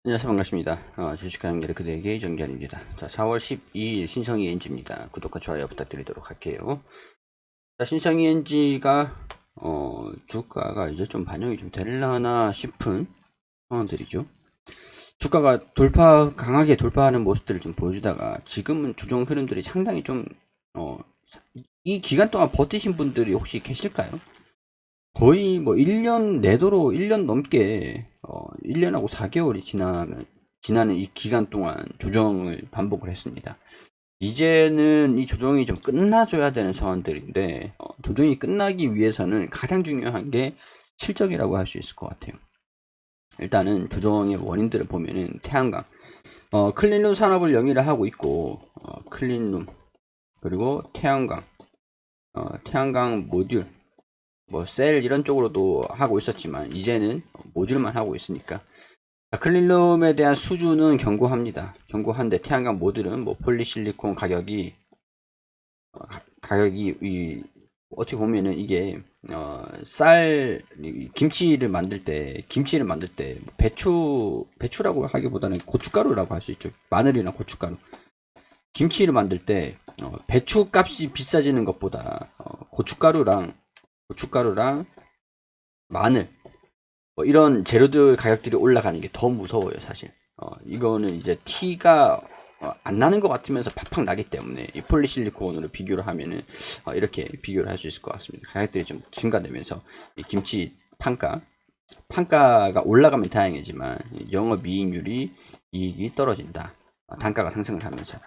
안녕하세요. 반갑습니다. 주식하는 게르크대의 정기환입니다. 자, 4월 12일 신성이 엔지입니다. 구독과 좋아요 부탁드리도록 할게요. 자, 신성이 엔지가 주가가 이제 좀 반영이 좀 되려나 싶은 상황들이죠. 주가가 강하게 돌파하는 모습들을 좀 보여주다가 지금은 주종 흐름들이 상당히 좀 이 기간 동안 버티신 분들이 혹시 계실까요? 거의 뭐 1년 내도록 1년 넘게 1년하고 4개월이 지나는 이 기간 동안 조정을 반복을 했습니다. 이제는 이 조정이 좀 끝나줘야 되는 상황들인데 조정이 끝나기 위해서는 가장 중요한 게 실적이라고 할 수 있을 것 같아요. 일단은 조정의 원인들을 보면은 태양광, 클린룸 산업을 영위를 하고 있고 클린룸 그리고 태양광 모듈 뭐 셀 이런 쪽으로도 하고 있었지만 이제는 모듈만 하고 있으니까 클린룸에 대한 수주는 견고합니다. 견고한데 태양광 모듈은 뭐 폴리실리콘 가격이 어떻게 보면은 이게 김치를 만들 때 배추라고 하기보다는 고춧가루라고 할 수 있죠. 마늘이나 고춧가루. 김치를 만들 때 배추 값이 비싸지는 것보다 고춧가루랑 마늘 뭐 이런 재료들 가격들이 올라가는 게 더 무서워요, 사실. 이거는 이제 티가 안 나는 것 같으면서 팍팍 나기 때문에 이 폴리실리콘으로 비교를 하면은 이렇게 비교를 할 수 있을 것 같습니다. 가격들이 좀 증가되면서 이 김치 판가가 올라가면 다행이지만 영업이익률이 이익이 떨어진다. 단가가 상승을 하면서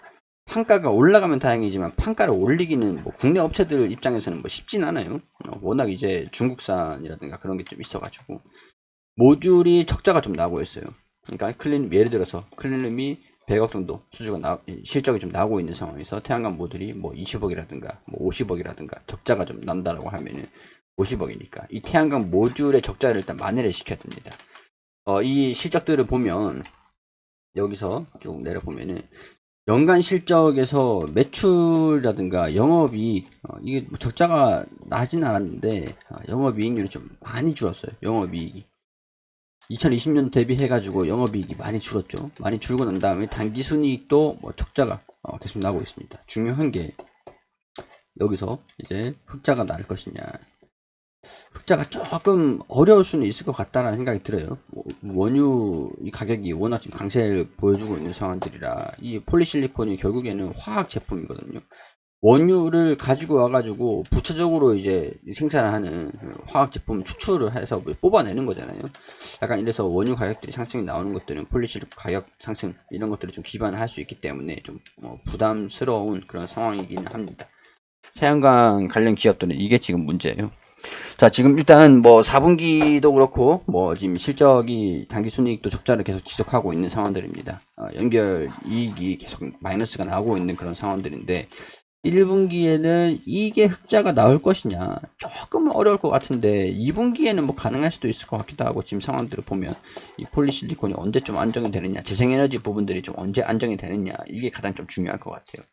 판가가 올라가면 다행이지만 판가를 올리기는 뭐 국내 업체들 입장에서는 뭐 쉽진 않아요. 워낙 이제 중국산이라든가 그런 게 좀 있어가지고 모듈이 적자가 좀 나오고 있어요. 그러니까 예를 들어서 클린룸이 100억 정도 실적이 좀 나오고 있는 상황에서 태양광 모듈이 뭐 20억이라든가 뭐 50억이라든가 적자가 좀 난다라고 하면은 50억이니까 이 태양광 모듈의 적자를 일단 만회를 시켜야 됩니다. 이 실적들을 보면 여기서 쭉 내려보면은 연간 실적에서 매출이라든가 영업이익 이게 뭐 적자가 나진 않았는데 영업이익률이 좀 많이 줄었어요. 영업이익이 2020년 대비해가지고 영업이익이 많이 줄었죠. 많이 줄고 난 다음에 당기순이익도 뭐 적자가 계속 나고 있습니다. 중요한 게 여기서 이제 흑자가 날 것이냐. 흑자가 조금 어려울 수는 있을 것 같다는 생각이 들어요. 원유 이 가격이 워낙 지금 강세를 보여주고 있는 상황들이라 이 폴리실리콘이 결국에는 화학 제품이거든요. 원유를 가지고 와가지고 부차적으로 이제 생산을 하는 화학 제품 추출을 해서 뽑아내는 거잖아요. 약간 이래서 원유 가격들이 상승이 나오는 것들은 폴리실리콘 가격 상승 이런 것들을 좀 기반을 할 수 있기 때문에 좀 부담스러운 그런 상황이기는 합니다. 태양광 관련 기업들은 이게 지금 문제예요. 자, 지금 일단 뭐 4분기도 그렇고 뭐 지금 실적이 당기순이익도 적자를 계속 지속하고 있는 상황들입니다. 연결 이익이 계속 마이너스가 나오고 있는 그런 상황들인데 1분기에는 이게 흑자가 나올 것이냐 조금은 어려울 것 같은데 2분기에는 뭐 가능할 수도 있을 것 같기도 하고 지금 상황들을 보면 이 폴리실리콘이 언제 좀 안정이 되느냐 재생에너지 부분들이 좀 언제 안정이 되느냐 이게 가장 좀 중요할 것 같아요.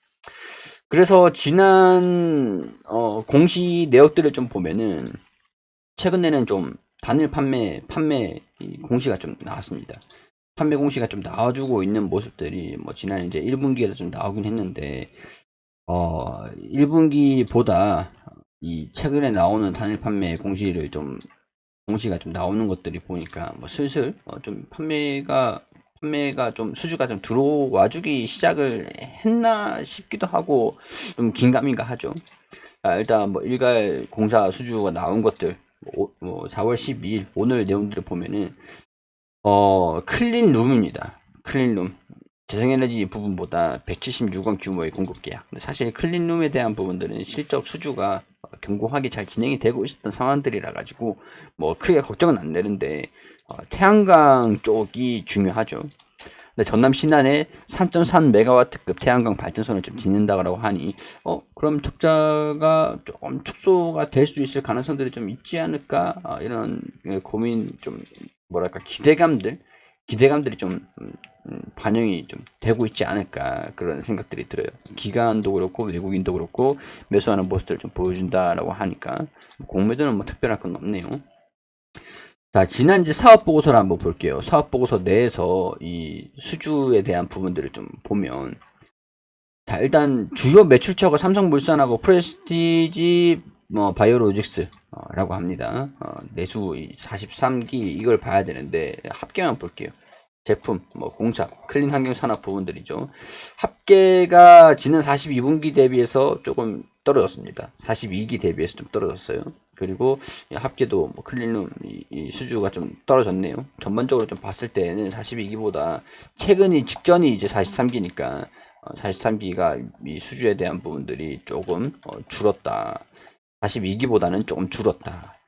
그래서 지난 공시 내역들을 좀 보면은 최근에는 좀 단일 판매 공시가 좀 나왔습니다. 판매 공시가 좀 나와주고 있는 모습들이 뭐 지난 이제 1분기에도 좀 나오긴 했는데 1분기보다 이 최근에 나오는 단일 판매 공시가 좀 나오는 것들이 보니까 뭐 슬슬 좀 판매가 좀 수주가 좀 들어와주기 시작을 했나 싶기도 하고 좀 긴가민가 하죠. 일단 뭐 일괄 공사 수주가 나온 것들 뭐 4월 12일 오늘 내용들을 보면은 클린룸입니다. 클린룸 재생에너지 부분보다 176억 규모의 공급 계약. 근데 사실 클린룸에 대한 부분들은 실적 수주가 견고하게 잘 진행이 되고 있었던 상황들이라 가지고 뭐 크게 걱정은 안 되는데 태양광 쪽이 중요하죠. 근데 전남 신안에 3.3메가와트급 태양광 발전소를 좀 짓는다고 하니 그럼 적자가 조금 축소가 될 수 있을 가능성들이 좀 있지 않을까 이런 고민 좀 뭐랄까 기대감들이 좀 반영이 좀 되고 있지 않을까 그런 생각들이 들어요. 기관도 그렇고 외국인도 그렇고 매수하는 모습들을 좀 보여준다라고 하니까 공매도는 뭐 특별할 건 없네요. 자, 지난 이제 사업 보고서를 한번 볼게요. 사업 보고서 내에서 이 수주에 대한 부분들을 좀 보면, 자, 일단 주요 매출처가 삼성물산하고 프레스티지 바이오로직스라고 합니다. 내수 43기 이걸 봐야 되는데 합계만 볼게요. 제품, 공사, 클린 환경 산업 부분들이죠. 합계가 지난 42분기 대비해서 조금 떨어졌습니다. 42기 대비해서 좀 떨어졌어요. 그리고 합계도 클린룸 이 수주가 좀 떨어졌네요. 전반적으로 좀 봤을 때는 42기보다 최근이 직전이 이제 43기니까 43기가 이 수주에 대한 부분들이 조금 줄었다. 42기보다는 조금 줄었다.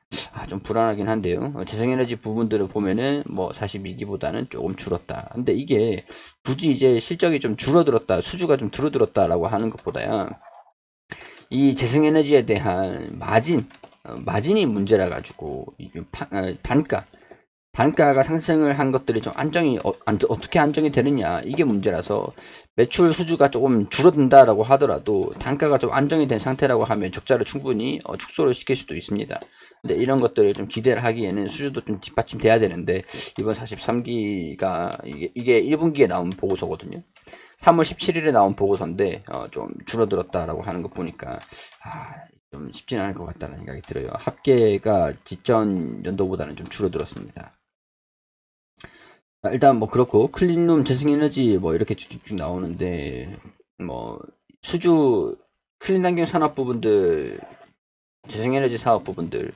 좀 불안하긴 한데요. 재생에너지 부분들을 보면은 42기보다는 조금 줄었다. 근데 이게 굳이 이제 실적이 좀 줄어들었다, 수주가 좀 줄어들었다라고 하는 것보다야 이 재생에너지에 대한 마진이 문제라 가지고 단가가 상승을 한 것들이 좀 어떻게 안정이 되느냐 이게 문제라서 매출 수주가 조금 줄어든다라고 하더라도 단가가 좀 안정이 된 상태라고 하면 적자를 충분히 축소를 시킬 수도 있습니다. 근데 이런 것들을 좀 기대를 하기에는 수주도 좀 뒷받침돼야 되는데 이번 43기가 이게 1분기에 나온 보고서거든요. 3월 17일에 나온 보고서인데 좀 줄어들었다라고 하는 거 보니까 좀 쉽지는 않을 것 같다는 생각이 들어요. 합계가 직전 연도보다는 좀 줄어들었습니다. 일단 그렇고 클린룸 재생에너지 이렇게 쭉쭉 나오는데 수주 클린환경 산업 부분들 재생에너지 사업 부분들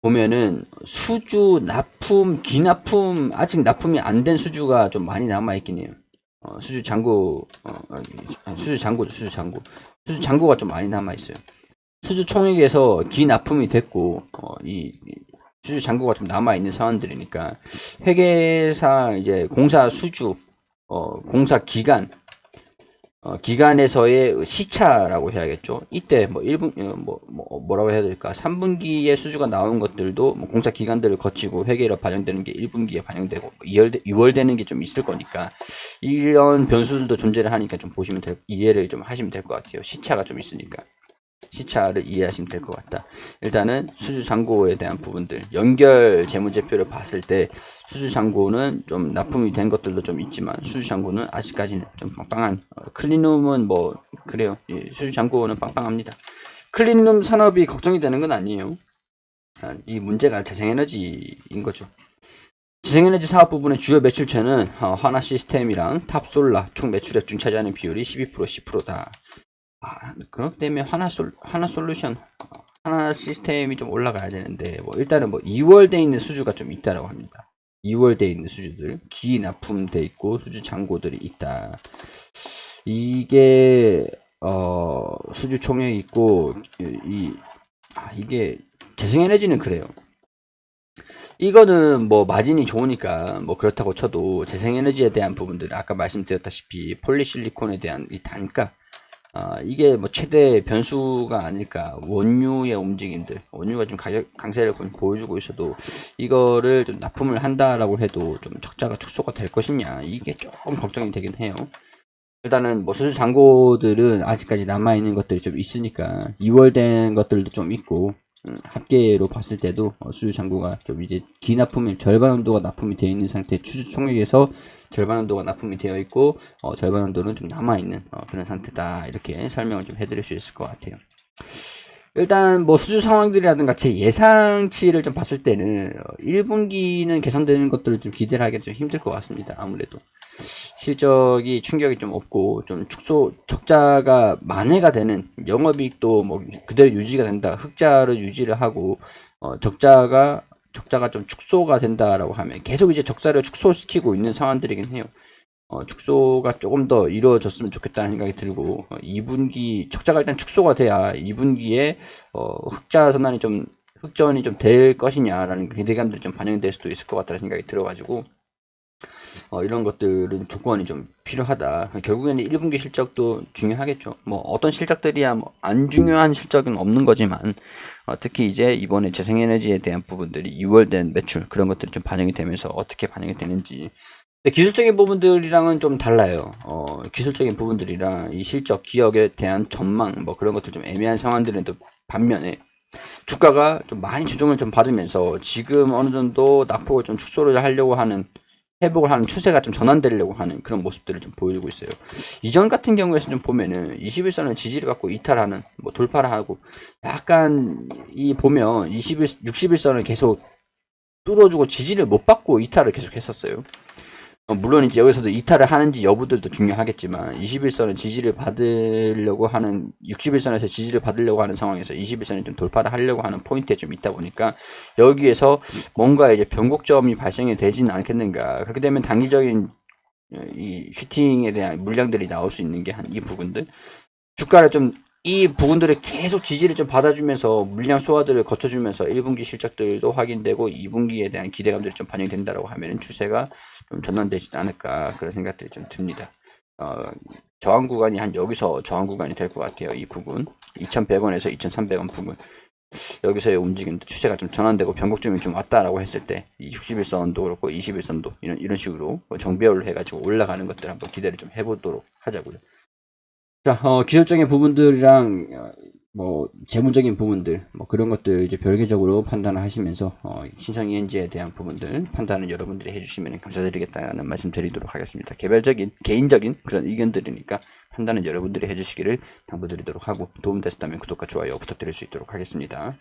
보면은 수주 납품 기납품 아직 납품이 안 된 수주가 좀 많이 남아 있긴 해요. 수주 잔고 수주 잔고가 좀 많이 남아 있어요. 수주 총액에서 기납품이 됐고 이 수주 잔고가 좀 남아 있는 상황들이니까 회계상 이제 공사 수주 공사 기간에서의 시차라고 해야겠죠. 이때 1분 뭐라고 해야 될까? 3분기에 수주가 나온 것들도 공사 기간들을 거치고 회계로 반영되는 게 1분기에 반영되고 2월 되는 게 좀 있을 거니까 이런 변수들도 존재를 하니까 좀 이해를 좀 하시면 될 것 같아요. 시차가 좀 있으니까. 시차를 이해하시면 될 것 같다. 일단은 수주잔고에 대한 부분들 연결 재무제표를 봤을 때 수주잔고는 좀 납품이 된 것들도 좀 있지만 수주잔고는 아직까지는 좀 빵빵한 클린룸은 그래요. 수주잔고는 빵빵합니다. 클린룸 산업이 걱정이 되는 건 아니에요. 이 문제가 재생에너지인 거죠. 재생에너지 사업 부분의 주요 매출처는 하나시스템이랑 탑솔라 총 매출액 중 차지하는 비율이 12% 10%다. 그렇기 때문에 하나솔루션 하나 시스템이 좀 올라가야 되는데 일단은 2월 돼 있는 수주가 좀 있다라고 합니다. 2월 돼 있는 수주들 기납품돼 있고 수주 잔고들이 있다. 이게 수주 총액이 있고 이게 재생에너지는 그래요. 이거는 마진이 좋으니까 그렇다고 쳐도 재생에너지에 대한 부분들 아까 말씀드렸다시피 폴리실리콘에 대한 이 단가 이게 최대 변수가 아닐까. 원유의 움직임들, 원유가 좀 가격 강세를 보여주고 있어도 이거를 좀 납품을 한다라고 해도 좀 적자가 축소가 될 것이냐 이게 조금 걱정이 되긴 해요. 일단은 수주 잔고들은 아직까지 남아 있는 것들이 좀 있으니까 2월 된 것들도 좀 있고 합계로 봤을 때도 수주 잔고가 좀 이제 기납품이 절반 정도가 납품이 되어 있는 상태, 수주 총액에서 절반 정도가 납품이 되어 있고 절반 정도는 좀 남아 있는 그런 상태다. 이렇게 설명을 좀 해드릴 수 있을 것 같아요. 일단 수주 상황들이라든가 제 예상치를 좀 봤을 때는 1분기는 개선되는 것들을 좀 기대를 하기가 좀 힘들 것 같습니다. 아무래도 실적이 충격이 좀 없고 좀 적자가 만회가 되는 영업이익도 그대로 유지가 된다. 흑자를 유지를 하고 적자가 좀 축소가 된다라고 하면 계속 이제 적자를 축소시키고 있는 상황들이긴 해요. 축소가 조금 더 이루어졌으면 좋겠다는 생각이 들고 2분기 적자가 일단 축소가 돼야 2분기에 흑자 전환이 좀 흑전이 좀 될 것이냐라는 기대감들이 좀 반영될 수도 있을 것 같다는 생각이 들어가지고 이런 것들은 조건이 좀 필요하다. 결국에는 1분기 실적도 중요하겠죠. 어떤 실적들이야 안 중요한 실적은 없는 거지만 특히 이제 이번에 재생에너지에 대한 부분들이 2월 된 매출 그런 것들이 좀 반영이 되면서 어떻게 반영이 되는지. 기술적인 부분들이랑은 좀 달라요. 기술적인 부분들이랑 이 실적 기업에 대한 전망 그런 것들 좀 애매한 상황들은 또 반면에 주가가 좀 많이 조정을 좀 받으면서 지금 어느 정도 낙폭을 좀 축소를 하려고 하는 회복을 하는 추세가 좀 전환되려고 하는 그런 모습들을 좀 보여주고 있어요. 이전 같은 경우에서 좀 보면은 21선을 지지를 갖고 이탈하는 뭐 돌파를 하고 약간 이 보면 61선을 계속 뚫어주고 지지를 못 받고 이탈을 계속 했었어요. 물론 이제 여기서도 이탈을 하는지 여부들도 중요하겠지만 21선은 지지를 받으려고 하는 61선에서 지지를 받으려고 하는 상황에서 21선이 좀 돌파를 하려고 하는 포인트에 좀 있다 보니까 여기에서 뭔가 이제 변곡점이 발생이 되지는 않겠는가. 그렇게 되면 단기적인 이 슈팅에 대한 물량들이 나올 수 있는 게 한 이 부분들 주가를 좀 이 부분들을 계속 지지를 좀 받아주면서 물량 소화들을 거쳐주면서 1분기 실적들도 확인되고 2분기에 대한 기대감들이 좀 반영된다라고 하면은 추세가 좀 전환되지 않을까 그런 생각들이 좀 듭니다. 저항 구간이 한 여기서 저항 구간이 될 것 같아요. 이 부분 2,100원에서 2,300원 부분 여기서의 움직임 추세가 좀 전환되고 변곡점이 좀 왔다라고 했을 때 이 61선도 그렇고 21선도 이런 식으로 정배열로 해가지고 올라가는 것들 한번 기대를 좀 해보도록 하자고요. 자, 기술적인 부분들이랑 뭐 재무적인 부분들 뭐 그런 것들 이제 별개적으로 판단을 하시면서 신성 ENG에 대한 부분들 판단을 여러분들이 해주시면 감사드리겠다는 말씀 드리도록 하겠습니다. 개별적인 개인적인 그런 의견들이니까 판단은 여러분들이 해주시기를 당부드리도록 하고 도움됐다면 구독과 좋아요 부탁드릴 수 있도록 하겠습니다.